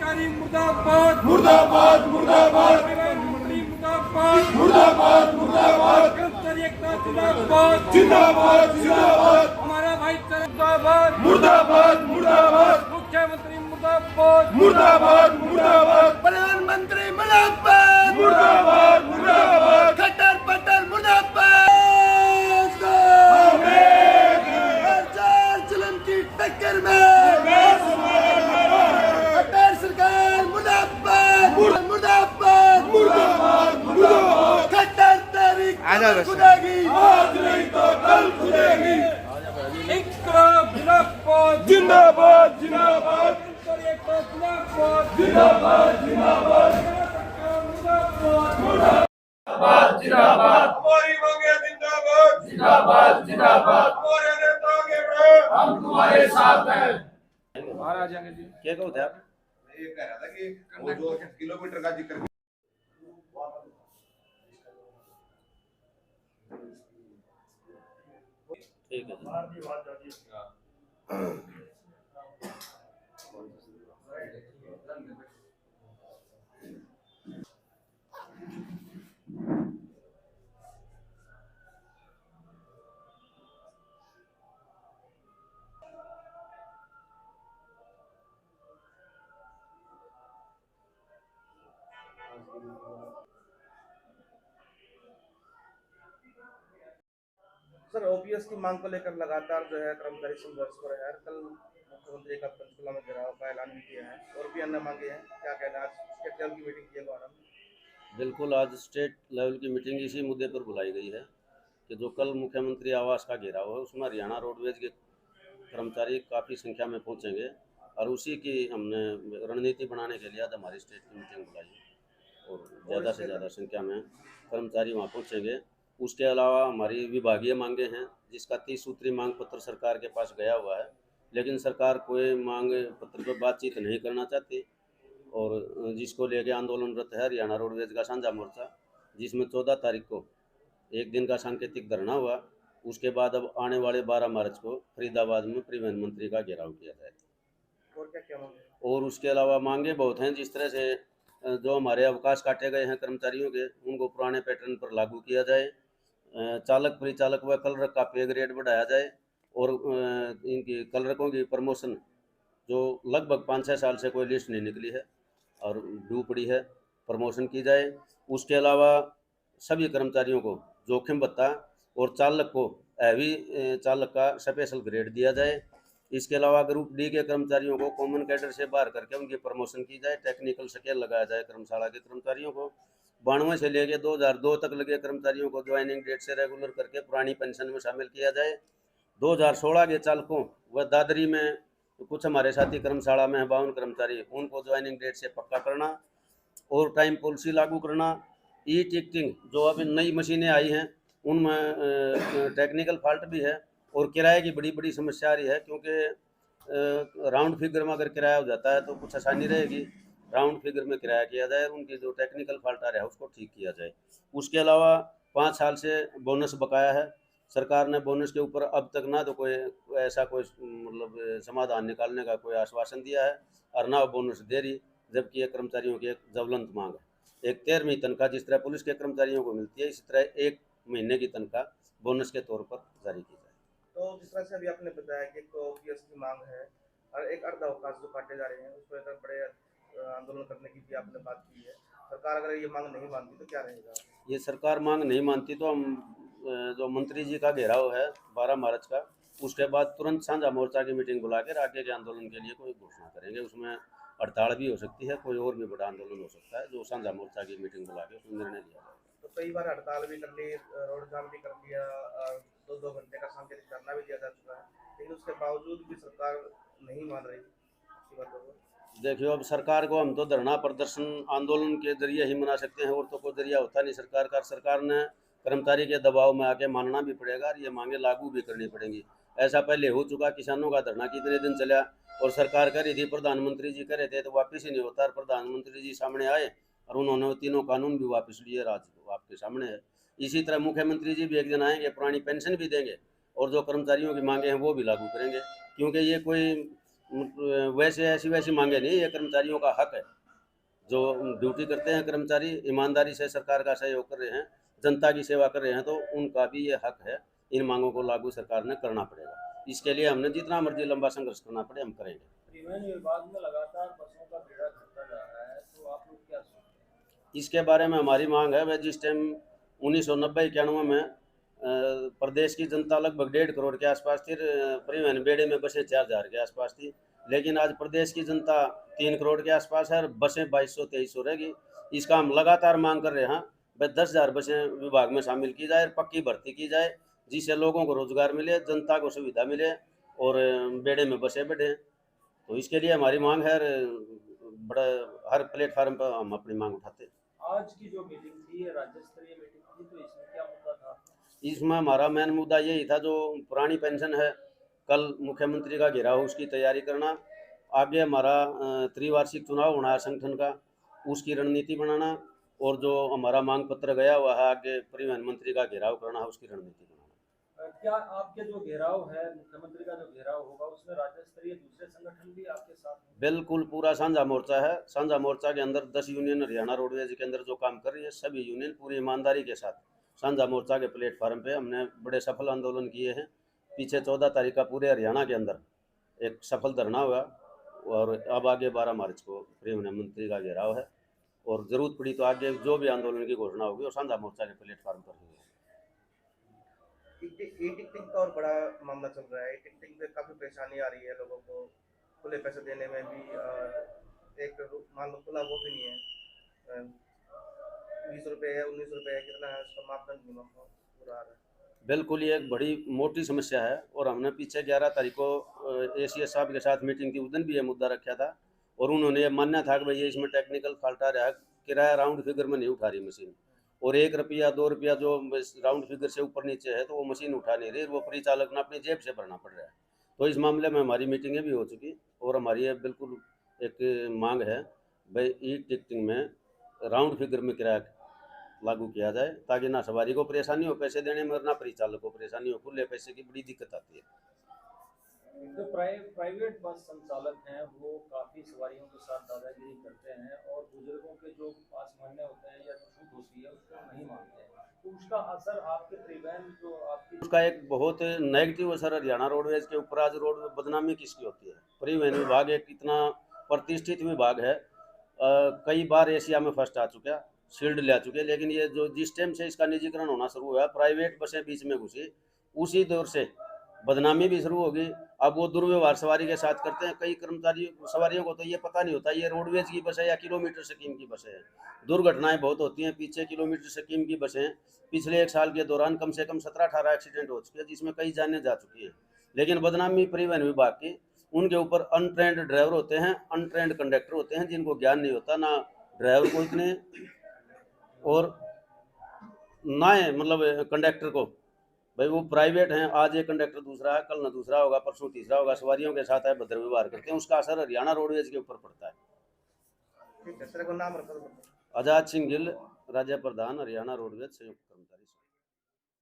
कर्मचारी मुर्दाबाद मुर्दाबाद मुर्दाबाद परिवहन मंत्री मुर्दाबाद मुर्दाबाद मुर्दाबाद कर्मचारी एकता जिंदाबाद जिंदाबाद जिंदाबाद हमारा भाईचारा मुर्दाबाद मुर्दाबाद मुर्दाबाद मुख्यमंत्री मुर्दाबाद मुर्दाबाद मुर्दाबाद प्रधानमंत्री मुर्दाबाद मुर्दाबाद मुर्दाबाद खट्टर पट्टर मुर्दाबाद चलन की टक्कर में खट्टर सरकार मुर्दाबाद मुर्दाबाद मुर्दाबाद मुर्दाबाद खट्टर तहरीक खुदेगी आज नहीं तो कल खुदेगी इकराम जिंदाबाद जिंदाबाद जिंदाबाद कर्मचारी एकता जिंदाबाद जिंदाबाद जिंदाबाद मुर्दाबाद जिंदाबाद हमारी मांगे जिंदाबाद जिंदाबाद जिंदाबाद हमारे नेता के बड़े हम तुम्हारे साथ हैं। बाहर आ जाएंगे जी क्या कहो थे आप? ये कह रहा था कि वो जो किलोमीटर का जिक्र ठीक है जी। सर ओपीएस की मांग को लेकर लगातार जो है कर्मचारी संघर्ष पर है। कल मुख्यमंत्री का पंचकुला में घेराव का ऐलान भी किया है और भी अन्य मांगे हैं, क्या कहना है? आज स्टेट लेवल की मीटिंग की है द्वारा। बिल्कुल, आज स्टेट लेवल की मीटिंग इसी मुद्दे पर बुलाई गई है कि जो कल मुख्यमंत्री आवास का घेराव है उसमें हरियाणा रोडवेज के कर्मचारी काफ़ी संख्या में पहुंचेंगे और उसी की हमने रणनीति बनाने के लिए आज हमारी स्टेट की मीटिंग बुलाई है और ज़्यादा से ज़्यादा संख्या में कर्मचारी वहाँ पहुँचेंगे। उसके अलावा हमारी विभागीय मांगे हैं जिसका 30 सूत्री मांग पत्र सरकार के पास गया हुआ है, लेकिन सरकार कोई मांग पत्र पर बातचीत नहीं करना चाहती और जिसको लेके आंदोलनरत है हरियाणा रोडवेज का साझा मोर्चा, जिसमें 14 तारीख को एक दिन का सांकेतिक धरना हुआ। उसके बाद अब आने वाले 12 मार्च को फरीदाबाद में परिवहन मंत्री का घेराव किया जाएगा। और क्या क्या मांगे? और उसके अलावा मांगे बहुत हैं, जिस तरह से जो हमारे अवकाश काटे गए हैं कर्मचारियों के उनको पुराने पैटर्न पर लागू किया जाए, चालक परिचालक व क्लर्क का पे ग्रेड बढ़ाया जाए और इनकी क्लर्कों की प्रमोशन जो लगभग 5-6 साल से कोई लिस्ट नहीं निकली है और ड्यू पड़ी है, प्रमोशन की जाए। उसके अलावा सभी कर्मचारियों को जोखिम भत्ता और चालक को हैवी चालक का स्पेशल ग्रेड दिया जाए। इसके अलावा ग्रुप डी के कर्मचारियों को कॉमन कैडर से बाहर करके उनकी प्रमोशन की जाए, टेक्निकल स्केल लगाया जाए कर्मशाला के कर्मचारियों को। 92 से लेकर 2002 तक लगे कर्मचारियों को ज्वाइनिंग डेट से रेगुलर करके पुरानी पेंशन में शामिल किया जाए। 2016 के चालकों व दादरी में कुछ हमारे साथी कर्मशाला में 52 कर्मचारी उनको ज्वाइनिंग डेट से पक्का करना और टाइम पॉलिसी लागू करना। ई टिकटिंग जो अभी नई मशीनें आई हैं उनमें टेक्निकल फॉल्ट भी है और किराए की बड़ी बड़ी समस्या आ रही है, क्योंकि राउंड फिगर में अगर किराया हो जाता है तो कुछ आसानी रहेगी। राउंड फिगर में किराया किया जाए और उनकी जो टेक्निकल फॉल्ट आ रहा है उसको ठीक किया जाए। उसके अलावा 5 साल से बोनस बकाया है, सरकार ने बोनस के ऊपर अब तक ना तो कोई ऐसा कोई मतलब समाधान निकालने का कोई आश्वासन दिया है और ना बोनस दे रही, जबकि ये कर्मचारियों की एक ज्वलंत मांग है। एक 13वीं तनख्वाह जिस तरह पुलिस के कर्मचारियों को मिलती है, इसी तरह 1 महीने की तनख्वाह बोनस के तौर पर जारी की जाए। तो जिस तरह से अभी आपने बताया कि एक ओपीएस की मांग है और एक अर्ध अवकाश जो काटे जा रहे हैं उसको लेकर बड़े आंदोलन करने की भी आपने बात की है। सरकार अगर ये मांग नहीं मानती तो क्या रहेगा? ये सरकार मांग नहीं मानती तो हम जो मंत्री जी का घेराव है 12 मार्च का, उसके बाद तुरंत साझा मोर्चा की मीटिंग बुला कर आगे के आंदोलन के लिए कोई घोषणा करेंगे। उसमें हड़ताल भी हो सकती है, कोई और भी बड़ा आंदोलन हो सकता है, जो साझा मोर्चा की मीटिंग बुला के उसमें निर्णय लिया जाएगा। तो कई बार हड़ताल भी कर ली, रोड जाम भी कर दिया, 2-2 घंटे का सांकेतिक धरना भी दिया जा चुका है, लेकिन उसके बावजूद भी सरकार नहीं मान रही इसी बातों को। देखियो, अब सरकार को हम तो धरना प्रदर्शन आंदोलन के जरिए ही मना सकते हैं और तो कोई जरिया होता नहीं सरकार का। सरकार ने कर्मचारी के दबाव में आके मानना भी पड़ेगा और ये मांगे लागू भी करनी पड़ेंगी। ऐसा पहले हो चुका, किसानों का धरना कितने दिन चला और सरकार कह रही थी, प्रधानमंत्री जी कह रहे थे तो वापस ही नहीं होता। और प्रधानमंत्री जी सामने आए और उन्होंने वो तीनों कानून भी वापस लिए, आज आपके सामने है। इसी तरह मुख्यमंत्री जी भी एक दिन आएंगे, पुरानी पेंशन भी देंगे और जो कर्मचारियों की मांगे हैं वो भी लागू करेंगे, क्योंकि ये कोई वैसे ऐसी वैसी मांगे नहीं, ये कर्मचारियों का हक है। जो ड्यूटी करते हैं कर्मचारी, ईमानदारी से सरकार का सहयोग कर रहे हैं, जनता की सेवा कर रहे हैं, तो उनका भी ये हक है। इन मांगों को लागू सरकार ने करना पड़ेगा। इसके लिए हमने जितना मर्जी लंबा संघर्ष करना पड़े हम करेंगे। परिवहन विभाग में लगातार बसों का बेड़ा घटता जा रहा है, तो आप लोग क्या सोचते हैं? इसके बारे में हमारी मांग है, वह जिस टाइम 1990-91 में प्रदेश की जनता लगभग 1.5 करोड़ के आसपास थी, परिवहन बेड़े में बसें 4,000 के आसपास थी। लेकिन आज प्रदेश की जनता 3 करोड़ के आसपास है और बसें 2200-2300 रहेगी। इसका हम लगातार मांग कर रहे हैं। भाई 10,000 बसें विभाग में शामिल की जाए, पक्की भर्ती की जाए, जिससे लोगों को रोजगार मिले, जनता को सुविधा मिले और बेड़े में बसें बढ़े। तो इसके लिए हमारी मांग है, बड़ा हर प्लेटफार्म पर हम अपनी मांग उठाते हैं। आज की जो मीटिंग थी, ये राज्य स्तरीय मीटिंग थी, तो इसमें क्या मुद्दा था? इसमें हमारा मेन मुद्दा यही था, जो पुरानी पेंशन है, कल मुख्यमंत्री का घेराव, उसकी तैयारी करना। आगे हमारा त्रिवार्षिक चुनाव होना है संगठन का, उसकी रणनीति बनाना, और जो हमारा मांग पत्र गया हुआ है आगे परिवहन मंत्री का घेराव करना है, उसकी रणनीति बनाना। क्या आपके जो घेराव है, मुख्यमंत्री का जो घेराव होगा, उसमें राज्य स्तरीय दूसरे संगठन भी आपके साथ हैं? बिल्कुल, पूरा साझा मोर्चा है। साझा मोर्चा के अंदर 10 यूनियन हरियाणा रोडवेज के अंदर जो काम कर रही है, सभी यूनियन पूरी ईमानदारी के साथ साझा मोर्चा के प्लेटफार्म पे हमने बड़े सफल आंदोलन किए हैं। पीछे 14 तारीख का पूरे हरियाणा के अंदर एक सफल धरना हुआ, और अब आगे 12 मार्च को परिवहन मंत्री का घेराव है, और जरूरत पड़ी तो आगे जो भी आंदोलन की घोषणा होगी वो साझा मोर्चा के प्लेटफार्म पर होगी। ई टिकटिंग का और बड़ा मामला चल रहा है। ई टिकटिंग में काफी परेशानी आ रही है लोगों को, खुले पैसे देने में भी एक मान लो खुला वो भी नहीं है, 20 रुपये है, 19 रुपये है, कितना है उसका मापदंड नहीं पूरा आ रहा है। बिल्कुल, ये एक बड़ी मोटी समस्या है, और हमने पीछे 11 तारीख को एसीएस साहब के साथ मीटिंग थी, उस दिन भी ये मुद्दा रखा था, और उन्होंने ये मानना था कि भाई ये इसमें टेक्निकल फॉल्ट आ रहा है, किराया राउंड फिगर में नहीं उठा रही मशीन, और 1 रुपया 2 रुपया जो राउंड फिगर से ऊपर नीचे है तो वो मशीन उठा नहीं रही, वो परिचालक ने अपनी जेब से भरना पड़ रहा है। तो इस मामले में हमारी मीटिंगें भी हो चुकी, और हमारी ये बिल्कुल एक मांग है, भाई ई टिकटिंग में राउंड फिगर में किराया लागू किया जाए, ताकि ना सवारी को परेशानी हो पैसे देने में, और ना परिचालक को परेशानी हो। खुले पैसे की बड़ी दिक्कत आती है। जो प्राइवेट बस संचालक हैं, वो काफ़ी सवारियों के साथ दादागिरी करते हैं, और बुजुर्गों के जो पास मान्य होते हैं या छूट होती है उसको नहीं मानते हैं, तो उसका असर आपके परिवहन जो आपकी उसका एक बहुत नेगेटिव असर हरियाणा रोडवेज के ऊपर। आज रोड बदनामी किसकी होती है? परिवहन विभाग एक इतना प्रतिष्ठित विभाग है, कई बार एशिया में फर्स्ट आ चुका, शील्ड ले आ चुके, लेकिन ये जो जिस टाइम से इसका निजीकरण होना शुरू हुआ, प्राइवेट बसें बीच में घुसी, उसी दौर से बदनामी भी शुरू होगी। अब वो दुर्व्यवहार सवारी के साथ करते हैं। कई कर्मचारी सवारियों को तो ये पता नहीं होता ये रोडवेज की बस है या किलोमीटर स्कीम की बसें हैं। दुर्घटनाएं बहुत होती हैं। पीछे किलोमीटर स्कीम की बसें पिछले 1 साल के दौरान कम से कम 17-18 एक्सीडेंट हो चुके हैं, जिसमें कई जानें जा चुकी हैं। लेकिन बदनामी परिवहन विभाग की, उनके ऊपर अनट्रेंड ड्राइवर होते हैं, अनट्रेंड कंडक्टर होते हैं, जिनको ज्ञान नहीं होता, ना ड्राइवर को इतने और ना है मतलब कंडक्टर को। भाई वो प्राइवेट हैं, आज एक कंडक्टर दूसरा है, कल न दूसरा होगा, परसों तीसरा होगा, सवारियों के साथ है भद्र व्यवहार करते हैं, उसका असर हरियाणा रोडवेज के ऊपर पड़ता है। ठीक है सर, को नाम रखा आजाद सिंह गिल, राज्य प्रधान, हरियाणा रोडवेज संयुक्त कर्मचारी।